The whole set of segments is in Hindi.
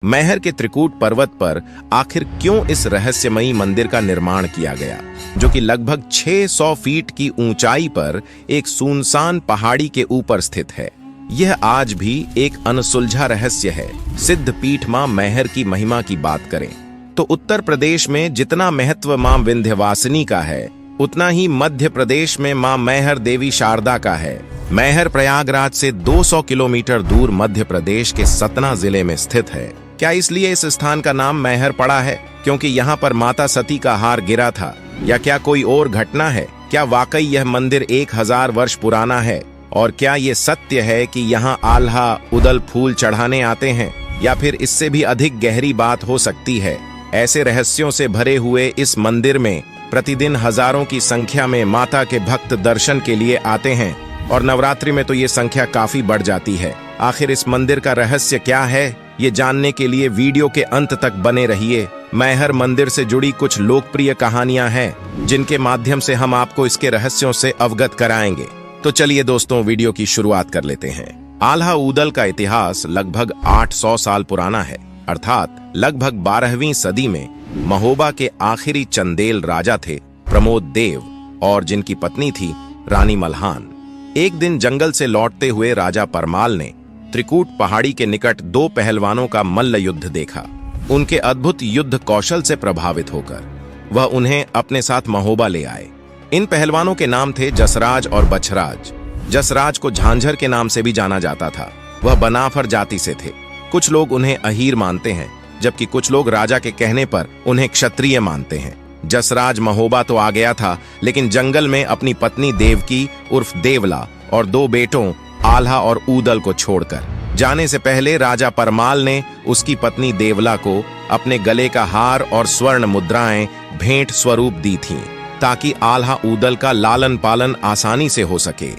मैहर के त्रिकूट पर्वत पर आखिर क्यों इस रहस्यमयी मंदिर का निर्माण किया गया, जो कि लगभग 600 फीट की ऊंचाई पर एक सुनसान पहाड़ी के ऊपर स्थित है। यह आज भी एक अनसुलझा रहस्य है। सिद्ध पीठ मां मैहर की महिमा की बात करें तो उत्तर प्रदेश में जितना महत्व मां विंध्यवासिनी का है, उतना ही मध्य प्रदेश में मां मैहर देवी शारदा का है। मैहर प्रयागराज से 200 किलोमीटर दूर मध्य प्रदेश के सतना जिले में स्थित है। क्या इसलिए इस स्थान का नाम मैहर पड़ा है क्योंकि यहाँ पर माता सती का हार गिरा था, या क्या कोई और घटना है? क्या वाकई यह मंदिर 1000 वर्ष पुराना है? और क्या ये सत्य है कि यहाँ आल्हा उदल फूल चढ़ाने आते हैं, या फिर इससे भी अधिक गहरी बात हो सकती है? ऐसे रहस्यों से भरे हुए इस मंदिर में प्रतिदिन हजारों की संख्या में माता के भक्त दर्शन के लिए आते हैं, और नवरात्रि में तो ये संख्या काफी बढ़ जाती है। आखिर इस मंदिर का रहस्य क्या है, ये जानने के लिए वीडियो के अंत तक बने रहिए। मैहर मंदिर से जुड़ी कुछ लोकप्रिय कहानियां हैं, जिनके माध्यम से हम आपको इसके रहस्यों से अवगत कराएंगे। तो चलिए दोस्तों, वीडियो की शुरुआत कर लेते हैं। आल्हा ऊदल का इतिहास लगभग 800 साल पुराना है, अर्थात लगभग 12वीं सदी में महोबा के आखिरी चंदेल राजा थे प्रमोद देव, और जिनकी पत्नी थी रानी मल्हान। एक दिन जंगल से लौटते हुए राजा परमाल ने त्रिकूट पहाड़ी के निकट 2 पहलवानों का मल्ल युद्ध देखा। उनके अद्भुत युद्ध कौशल से प्रभावित होकर वह उन्हें अपने साथ महोबा ले आए। इन पहलवानों के नाम थे जसराज और बछराज। जसराज को झांझर के नाम से भी जाना जाता था। वह बनाफर जाति से थे। कुछ लोग उन्हें अहीर मानते हैं, जबकि कुछ लोग राजा के कहने पर उन्हें क्षत्रिय मानते हैं। जसराज महोबा तो आ गया था, लेकिन जंगल में अपनी पत्नी देवकी उर्फ देवला और 2 बेटों आल्हा और ऊदल को छोड़कर जाने से पहले राजा परमाल ने उसकी पत्नी देवला को अपने गले का हार और स्वर्ण मुद्राएं भेंट स्वरूप दी थीं, ताकि आल्हा ऊदल का लालन पालन आसानी से हो सके।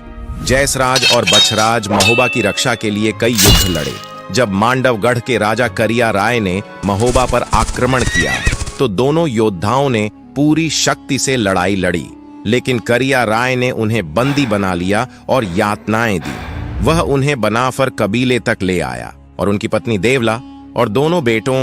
जयसराज और बछराज महोबा की रक्षा के लिए कई युद्ध लड़े। जब मांडवगढ़ के राजा करिया राय ने महोबा पर आक्रमण किया, तो दोनों योद्धाओं ने पूरी शक्ति से लड़ाई लड़ी, लेकिन करिया राय ने उन्हें बंदी बना लिया और यातनाएं दी। वह उन्हें बनाफर कबीले तक ले आया और उनकी पत्नी देवला और दोनों बेटों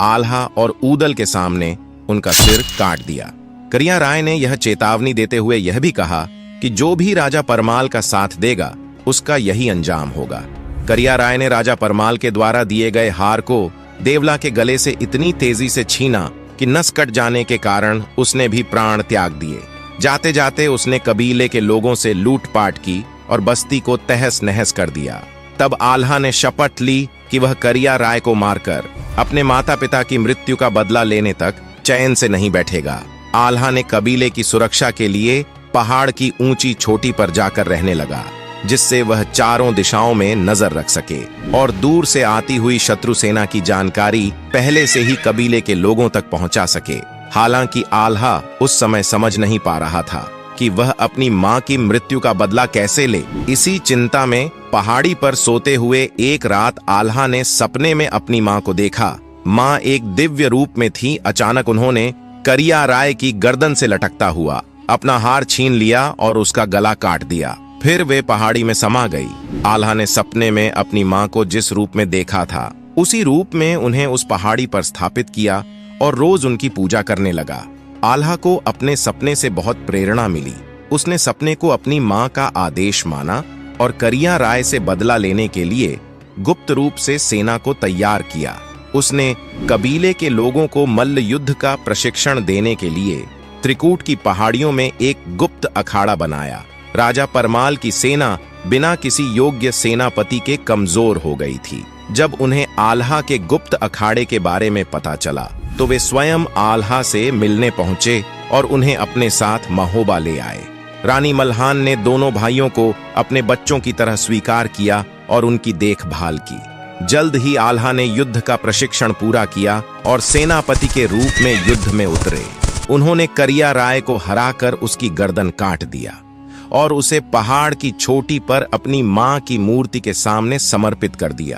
आल्हा और ऊदल के सामने उनका सिर काट दिया। करिया राय ने यह चेतावनी देते हुए यह भी कहा कि जो भी राजा परमाल का साथ देगा, उसका यही अंजाम होगा। करिया राय ने राजा परमाल के द्वारा दिए गए हार को देवला के गले से इतनी तेजी से छीना कि नस कट जाने के कारण उसने भी प्राण त्याग दिए। जाते जाते उसने कबीले के लोगों से लूटपाट की और बस्ती को तहस नहस कर दिया। तब आल्हा ने शपथ ली कि वह करिया राय को मारकर अपने माता पिता की मृत्यु का बदला लेने तक चैन से नहीं बैठेगा। आल्हा ने कबीले की सुरक्षा के लिए पहाड़ की ऊंची चोटी पर जाकर रहने लगा, जिससे वह चारों दिशाओं में नजर रख सके और दूर से आती हुई शत्रु सेना की जानकारी पहले से ही कबीले के लोगों तक पहुंचा सके। हालांकि आल्हा उस समय समझ नहीं पा रहा था कि वह अपनी मां की मृत्यु का बदला कैसे ले। इसी चिंता में पहाड़ी पर सोते हुए एक रात आल्हा ने सपने में अपनी मां को देखा। मां एक दिव्य रूप में थी। अचानक उन्होंने करिया राय की गर्दन से लटकता हुआ अपना हार छीन लिया और उसका गला काट दिया। फिर वे पहाड़ी में समा गई। आल्हा ने सपने में अपनी मां को जिस रूप में देखा था, उसी रूप में उन्हें उस पहाड़ी पर स्थापित किया और रोज उनकी पूजा करने लगा। आल्हा को अपने सपने से बहुत प्रेरणा मिली। उसने सपने को अपनी मां का आदेश माना और करिया राय से बदला लेने के लिए गुप्त रूप से सेना को तैयार किया। उसने कबीले के लोगों को मल्ल युद्ध का प्रशिक्षण देने के लिए त्रिकूट की पहाड़ियों में एक गुप्त अखाड़ा बनाया। राजा परमाल की सेना बिना किसी योग्य सेनापति के कमजोर हो गई थी। जब उन्हें आल्हा के गुप्त अखाड़े के बारे में पता चला, तो वे स्वयं आल्हा से मिलने पहुंचे और उन्हें अपने साथ महोबा ले आए। रानी मल्हान ने दोनों भाइयों को अपने बच्चों की तरह स्वीकार किया और उनकी देखभाल की। जल्द ही आल्हा ने युद्ध का प्रशिक्षण पूरा किया और सेनापति के रूप में युद्ध में उतरे। उन्होंने करिया राय को हराकर उसकी गर्दन काट दिया और उसे पहाड़ की चोटी पर अपनी मां की मूर्ति के सामने समर्पित कर दिया।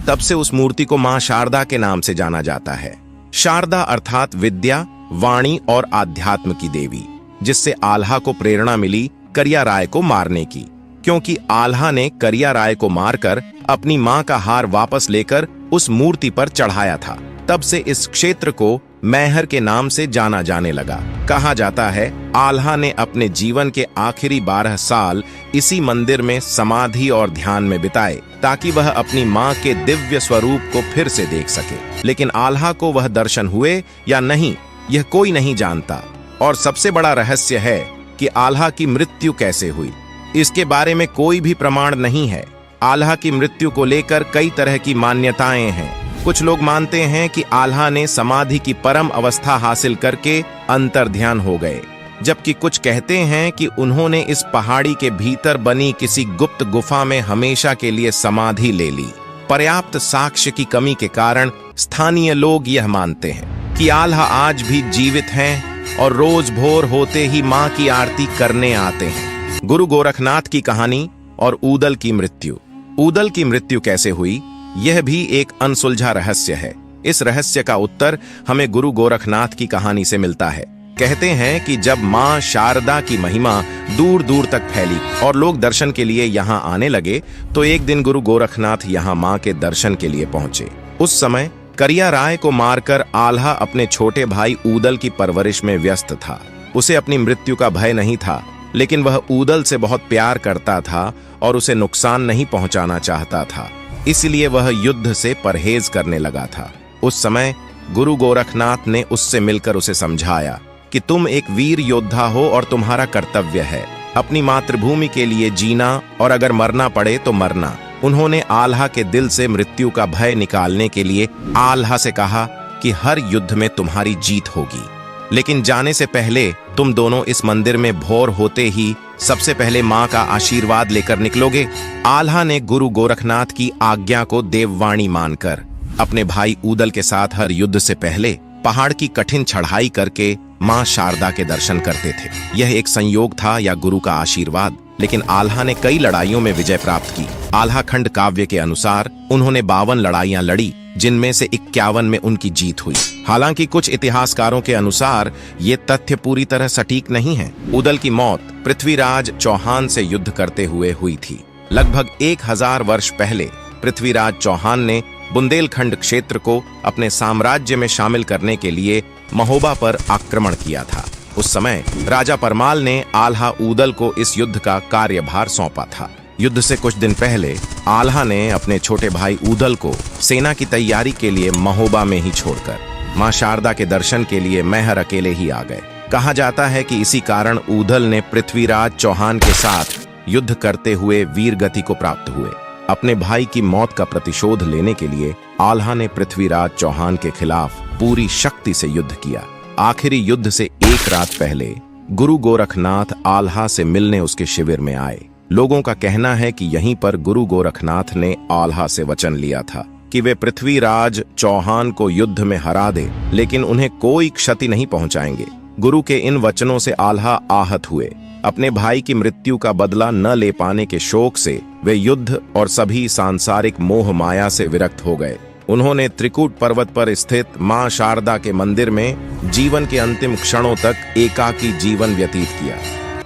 तब से उस मूर्ति को मां शारदा के नाम से जाना जाता है। शारदा अर्थात विद्या, वाणी और आध्यात्म की देवी, जिससे आल्हा को प्रेरणा मिली करिया राय को मारने की, क्योंकि आल्हा ने करिया राय को मारकर अपनी मां का हार वापस लेकर उस मूर्ति पर चढ़ाया था। तब से इस क्षेत्र को मैहर के नाम से जाना जाने लगा। कहा जाता है आल्हा ने अपने जीवन के आखिरी 12 साल इसी मंदिर में समाधि और ध्यान में बिताए ताकि वह अपनी मां के दिव्य स्वरूप को फिर से देख सके। लेकिन आल्हा को वह दर्शन हुए या नहीं, यह कोई नहीं जानता। और सबसे बड़ा रहस्य है कि आल्हा की मृत्यु कैसे हुई। इसके बारे में कोई भी प्रमाण नहीं है। आल्हा की मृत्यु को लेकर कई तरह की मान्यताएं हैं। कुछ लोग मानते हैं कि आल्हा ने समाधि की परम अवस्था हासिल करके अंतर्ध्यान हो गए, जबकि कुछ कहते हैं कि उन्होंने इस पहाड़ी के भीतर बनी किसी गुप्त गुफा में हमेशा के लिए समाधि ले ली। पर्याप्त साक्ष्य की कमी के कारण स्थानीय लोग यह मानते हैं कि आल्हा आज भी जीवित हैं और रोज भोर होते ही मां की आरती करने आते हैं। गुरु गोरखनाथ की कहानी और ऊदल की मृत्यु। ऊदल की मृत्यु कैसे हुई, यह भी एक अनसुलझा रहस्य है। इस रहस्य का उत्तर हमें गुरु गोरखनाथ की कहानी से मिलता है। कहते हैं कि जब मां शारदा की महिमा दूर दूर तक फैली और लोग दर्शन के लिए यहाँ आने लगे, तो एक दिन गुरु गोरखनाथ यहाँ मां के दर्शन के लिए पहुंचे। उस समय करिया राय को मारकर आल्हा अपने छोटे भाई ऊदल की परवरिश में व्यस्त था। उसे अपनी मृत्यु का भय नहीं था, लेकिन वह ऊदल से बहुत प्यार करता था और उसे नुकसान नहीं पहुंचाना चाहता था। इसलिए वह युद्ध से परहेज करने लगा था। उस समय गुरु गोरखनाथ ने उससे मिलकर उसे समझाया कि तुम एक वीर योद्धा हो और तुम्हारा कर्तव्य है अपनी मातृभूमि के लिए जीना, और अगर मरना पड़े तो मरना। उन्होंने आल्हा के दिल से मृत्यु का भय निकालने के लिए आल्हा से कहा कि हर युद्ध में तुम्हारी जीत होगी, लेकिन जाने से पहले तुम दोनों इस मंदिर में भोर होते ही सबसे पहले मां का आशीर्वाद लेकर निकलोगे। आल्हा ने गुरु गोरखनाथ की आज्ञा को देववाणी मानकर अपने भाई ऊदल के साथ हर युद्ध से पहले पहाड़ की कठिन चढ़ाई करके मां शारदा के दर्शन करते थे। यह एक संयोग था या गुरु का आशीर्वाद, लेकिन आल्हा ने कई लड़ाइयों में विजय प्राप्त की। आल्हा खंड काव्य के अनुसार उन्होंने 52 लड़ाइयां लड़ी, जिनमें से 51 में उनकी जीत हुई। हालांकि कुछ इतिहासकारों के अनुसार ये तथ्य पूरी तरह सटीक नहीं है। ऊदल की मौत पृथ्वीराज चौहान से युद्ध करते हुए हुई थी। लगभग 1000 वर्ष पहले पृथ्वीराज चौहान ने बुंदेलखंड क्षेत्र को अपने साम्राज्य में शामिल करने के लिए महोबा पर आक्रमण किया था। उस समय राजा परमाल ने आल्हा ऊदल को इस युद्ध का कार्यभार सौंपा था। युद्ध से कुछ दिन पहले आल्हा ने अपने छोटे भाई ऊदल को सेना की तैयारी के लिए महोबा में ही छोड़कर मां शारदा के दर्शन के लिए मैहर अकेले ही आ गए। कहा जाता है कि इसी कारण ऊदल ने पृथ्वीराज चौहान के साथ युद्ध करते हुए वीर गति को प्राप्त हुए। अपने भाई की मौत का प्रतिशोध लेने के लिए आल्हा ने पृथ्वीराज चौहान के खिलाफ पूरी शक्ति से युद्ध किया। आखिरी युद्ध से एक रात पहले गुरु गोरखनाथ आल्हा से मिलने उसके शिविर में आए। लोगों का कहना है कि यहीं पर गुरु गोरखनाथ ने आल्हा से वचन लिया था कि वे पृथ्वीराज चौहान को युद्ध में हरा दे, लेकिन उन्हें कोई क्षति नहीं पहुंचाएंगे। गुरु के इन वचनों से आल्हा आहत हुए। अपने भाई की मृत्यु का बदला न ले पाने के शोक से वे युद्ध और सभी सांसारिक मोह माया से विरक्त हो गए। उन्होंने त्रिकूट पर्वत पर स्थित मां शारदा के मंदिर में जीवन के अंतिम क्षणों तक एकाकी जीवन व्यतीत किया।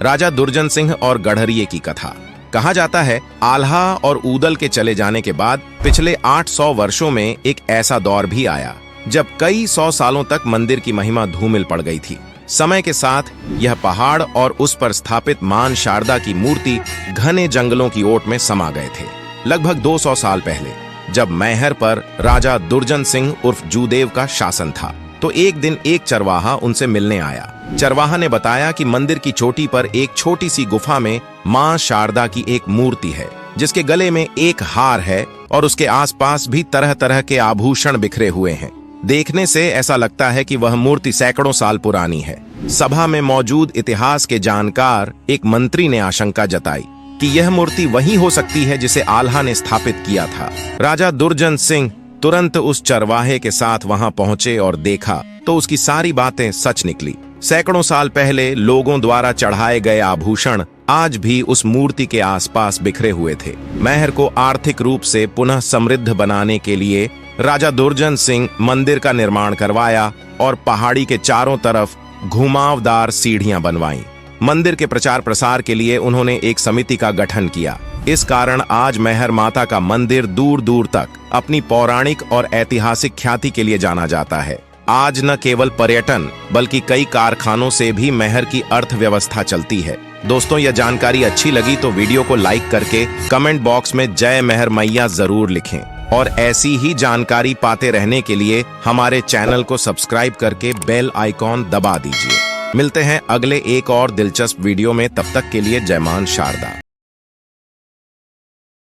राजा दुर्जन सिंह और गढ़रिये की कथा। कहा जाता है आल्हा और ऊदल के चले जाने के बाद पिछले 800 वर्षों में एक ऐसा दौर भी आया जब कई 100 सालों तक मंदिर की महिमा धूमिल पड़ गई थी। समय के साथ यह पहाड़ और उस पर स्थापित मां शारदा की मूर्ति घने जंगलों की ओट में समा गए थे। लगभग 200 साल पहले जब मैहर पर राजा दुर्जन सिंह उर्फ जूदेव का शासन था, तो एक दिन एक चरवाहा उनसे मिलने आया। चरवाहा ने बताया कि मंदिर की चोटी पर एक छोटी सी गुफा में मां शारदा की एक मूर्ति है, जिसके गले में एक हार है और उसके आसपास भी तरह तरह के आभूषण बिखरे हुए हैं। देखने से ऐसा लगता है कि वह मूर्ति सैकड़ों साल पुरानी है। सभा में मौजूद इतिहास के जानकार एक मंत्री ने आशंका जताई कि यह मूर्ति वही हो सकती है जिसे आल्हा ने स्थापित किया था। राजा दुर्जन सिंह तुरंत उस चरवाहे के साथ वहां पहुंचे और देखा तो उसकी सारी बातें सच निकली। सैकड़ों साल पहले लोगों द्वारा चढ़ाए गए आभूषण आज भी उस मूर्ति के आसपास बिखरे हुए थे। मैहर को आर्थिक रूप से पुनः समृद्ध बनाने के लिए राजा दुर्जन सिंह मंदिर का निर्माण करवाया और पहाड़ी के चारों तरफ घुमावदार सीढ़ियां बनवाईं। मंदिर के प्रचार प्रसार के लिए उन्होंने एक समिति का गठन किया। इस कारण आज मैहर माता का मंदिर दूर दूर तक अपनी पौराणिक और ऐतिहासिक ख्याति के लिए जाना जाता है। आज न केवल पर्यटन बल्कि कई कारखानों से भी मैहर की अर्थव्यवस्था चलती है। दोस्तों, यह जानकारी अच्छी लगी तो वीडियो को लाइक करके कमेंट बॉक्स में जय मैहर मैया जरूर लिखें और ऐसी ही जानकारी पाते रहने के लिए हमारे चैनल को सब्सक्राइब करके बेल आइकॉन दबा दीजिए। मिलते हैं अगले एक और दिलचस्प वीडियो में, तब तक के लिए जय मां शारदा।